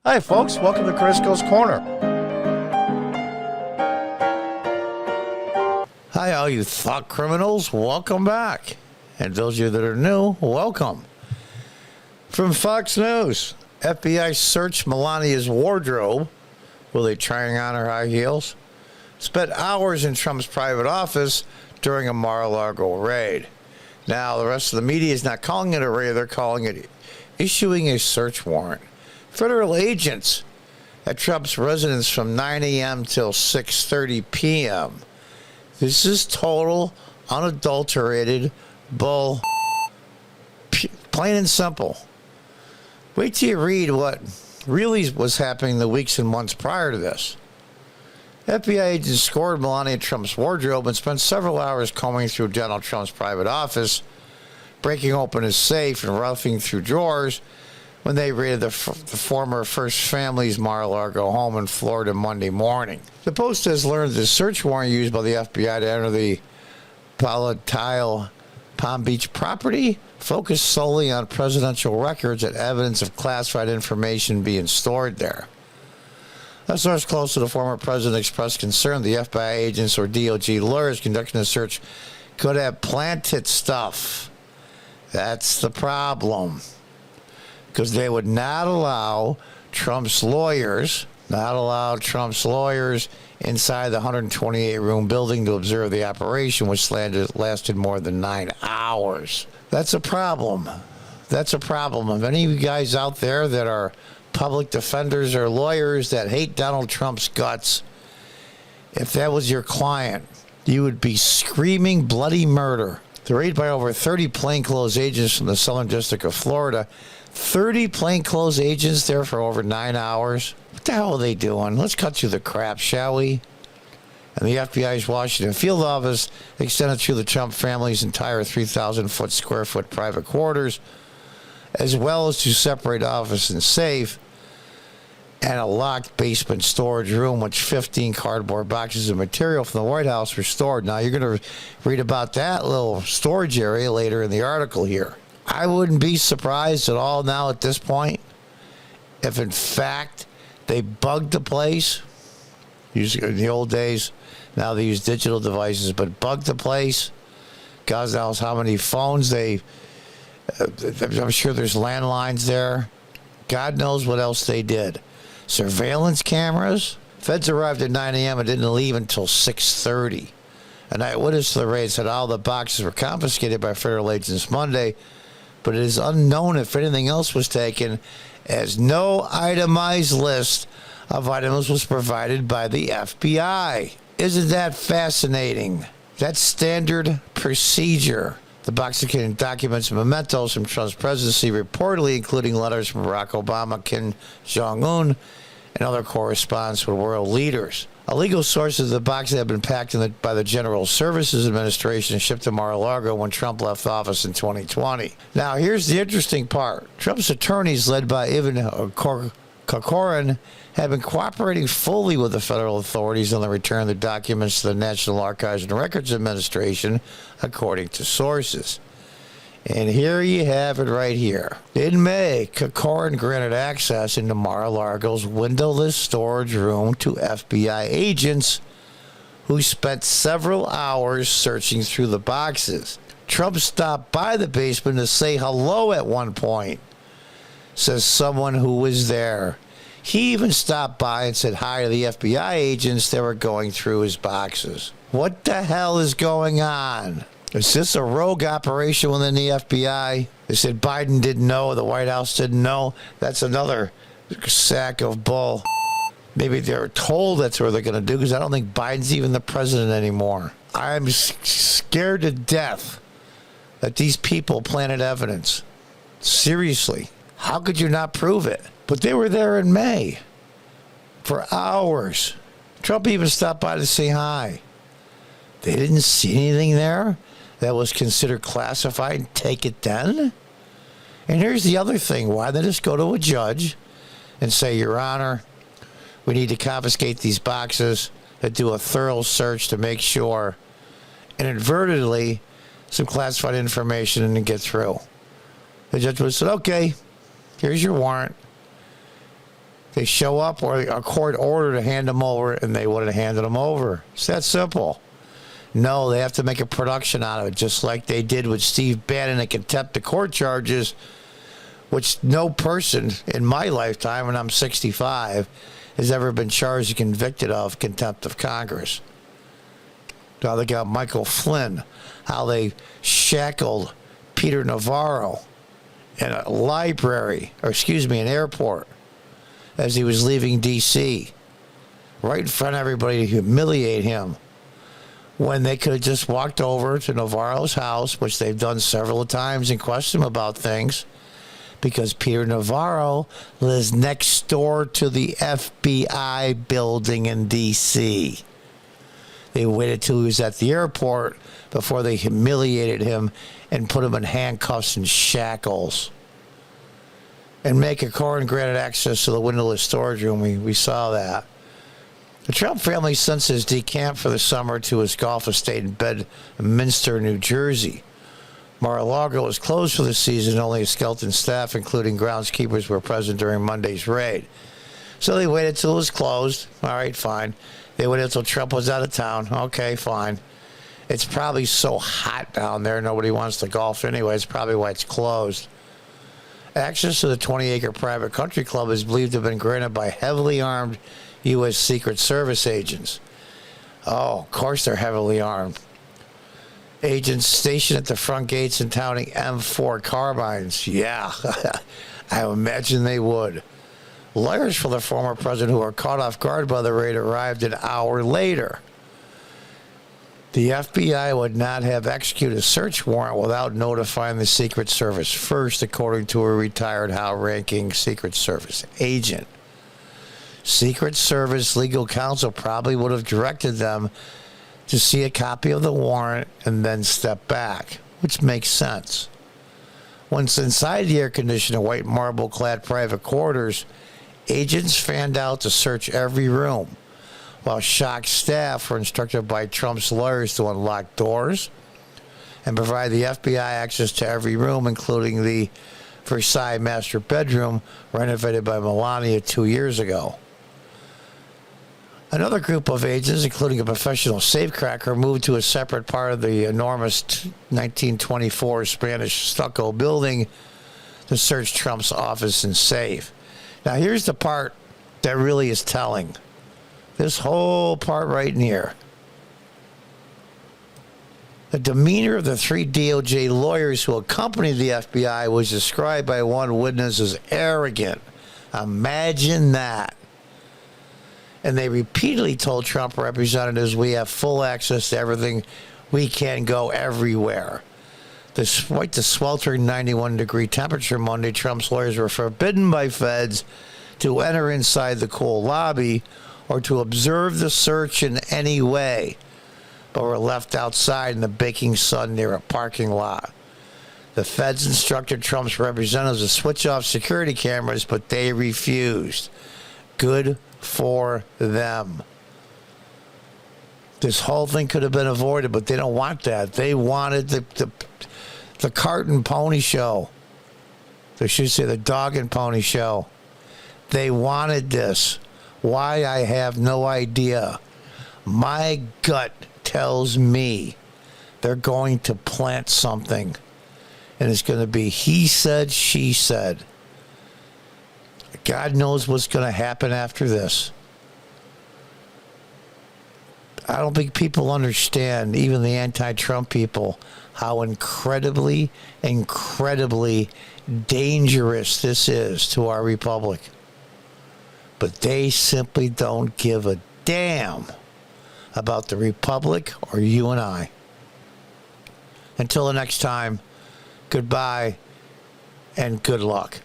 Hi, folks. Welcome to Crisco's Corner. Hi, all you thought criminals. Welcome back. And those of you that are new, welcome. From Fox News, FBI searched Melania's wardrobe. Were they trying on her high heels? Spent hours in Trump's private office during a Mar-a-Lago raid. Now, the rest of the media is not calling it a raid. They're calling it issuing a search warrant. Federal agents at Trump's residence from 9 a.m. till 6:30 p.m. This is total, unadulterated bull. Plain and simple. Wait till you read what really was happening the weeks and months prior to this. FBI agents scored Melania Trump's wardrobe and spent several hours combing through Donald Trump's private office, breaking open his safe and roughing through drawers when they raided the former First Family's Mar-a-Lago home in Florida Monday morning. The Post has learned the search warrant used by the FBI to enter the Palatine Palm Beach property focused solely on presidential records and evidence of classified information being stored there. A source close to the former president expressed concern the FBI agents or DOJ lawyers conducting the search could have planted stuff. That's the problem. Because they would not allow Trump's lawyers inside the 128-room building to observe the operation, which lasted more than 9 hours. That's a problem. That's a problem. If any of you guys out there that are public defenders or lawyers that hate Donald Trump's guts, if that was your client, you would be screaming bloody murder. The raid by over 30 plainclothes agents from the Southern District of Florida. 30 plainclothes agents there for over 9 hours. What the hell are they doing? Let's cut through the crap, shall we? And the FBI's Washington field office extended through the Trump family's entire 3,000 square foot private quarters, as well as to separate office and safe, and a locked basement storage room, which 15 cardboard boxes of material from the White House were stored. Now, you're going to read about that little storage area later in the article here. I wouldn't be surprised at all now at this point if, in fact, they bugged the place. Usually in the old days, now they use digital devices, but bugged the place. God knows how many phones I'm sure there's landlines there. God knows what else they did. Surveillance cameras. Feds arrived at 9 a.m. and didn't leave until 6:30. An eyewitness to the raid said all the boxes were confiscated by federal agents Monday, but it is unknown if anything else was taken, as no itemized list of items was provided by the FBI. Isn't that fascinating? That's standard procedure. The box containing documents and mementos from Trump's presidency, reportedly including letters from Barack Obama, Kim Jong-un, and other correspondence with world leaders. A legal source says the boxes had been packed by the General Services Administration and shipped to Mar-a-Lago when Trump left office in 2020. Now, here's the interesting part. Trump's attorneys, led by Ivan Kokorin, have been cooperating fully with the federal authorities on the return of the documents to the National Archives and Records Administration, according to sources. And here you have it right here. In May, Kokorin granted access into Mar-a-Lago's windowless storage room to FBI agents who spent several hours searching through the boxes. Trump stopped by the basement to say hello at one point, says someone who was there. He even stopped by and said hi to the FBI agents that were going through his boxes. What the hell is going on? Is this a rogue operation within the FBI? They said Biden didn't know, the White House didn't know. That's another sack of bull. Maybe they're told that's what they're going to do, because I don't think Biden's even the president anymore. I'm scared to death that these people planted evidence. Seriously. How could you not prove it? But they were there in May for hours. Trump even stopped by to say hi. They didn't see anything there that was considered classified. Take it then. And here's the other thing. Why didn't they just go to a judge and say, Your Honor, we need to confiscate these boxes and do a thorough search to make sure, inadvertently, some classified information didn't get through. The judge would have said, okay, here's your warrant. They show up or a court order to hand them over, and they wouldn't have handed them over. It's that simple. No, they have to make a production out of it, just like they did with Steve Bannon and contempt of court charges, which no person in my lifetime, and I'm 65, has ever been charged and convicted of contempt of Congress. Now they got Michael Flynn, how they shackled Peter Navarro in a library, an airport, as he was leaving D.C., right in front of everybody to humiliate him, when they could have just walked over to Navarro's house, which they've done several times, and questioned him about things, because Peter Navarro lives next door to the FBI building in D.C. They waited till he was at the airport before they humiliated him and put him in handcuffs and shackles. And make a court granted access to the windowless storage room. We saw that. The Trump family since has decamped for the summer to his golf estate in Bedminster, New Jersey. Mar-a-Lago was closed for the season. Only a skeleton staff, including groundskeepers, were present during Monday's raid. So they waited till it was closed. All right, fine. They waited until Trump was out of town. Okay, fine. It's probably so hot down there, nobody wants to golf anyway. It's probably why it's closed. Access to the 20-acre private country club is believed to have been granted by heavily armed U.S. Secret Service agents. Oh, of course they're heavily armed. Agents stationed at the front gates and touting M4 carbines. Yeah, I imagine they would. Lawyers for the former president who were caught off guard by the raid arrived an hour later. The FBI would not have executed a search warrant without notifying the Secret Service first, according to a retired high-ranking Secret Service agent. Secret Service legal counsel probably would have directed them to see a copy of the warrant and then step back, which makes sense. Once inside the air-conditioned white marble-clad private quarters, agents fanned out to search every room, while shocked staff were instructed by Trump's lawyers to unlock doors and provide the FBI access to every room, including the Versailles master bedroom renovated by Melania 2 years ago. Another group of agents, including a professional safecracker, moved to a separate part of the enormous 1924 Spanish stucco building to search Trump's office and safe. Now, here's the part that really is telling. This whole part right in here. The demeanor of the three DOJ lawyers who accompanied the FBI was described by one witness as arrogant. Imagine that. And they repeatedly told Trump representatives, we have full access to everything. We can go everywhere. Despite the sweltering 91-degree temperature Monday, Trump's lawyers were forbidden by feds to enter inside the cool lobby or to observe the search in any way, but were left outside in the baking sun near a parking lot. The feds instructed Trump's representatives to switch off security cameras, but they refused. Good for them. This whole thing could have been avoided, but they don't want that. They wanted the cart and pony show. They should say the dog and pony show. They wanted this. Why, I have no idea. My gut tells me they're going to plant something. And it's going to be he said, she said. God knows what's going to happen after this. I don't think people understand, even the anti-Trump people, how incredibly, incredibly dangerous this is to our republic. But they simply don't give a damn about the republic or you and I. Until the next time, goodbye and good luck.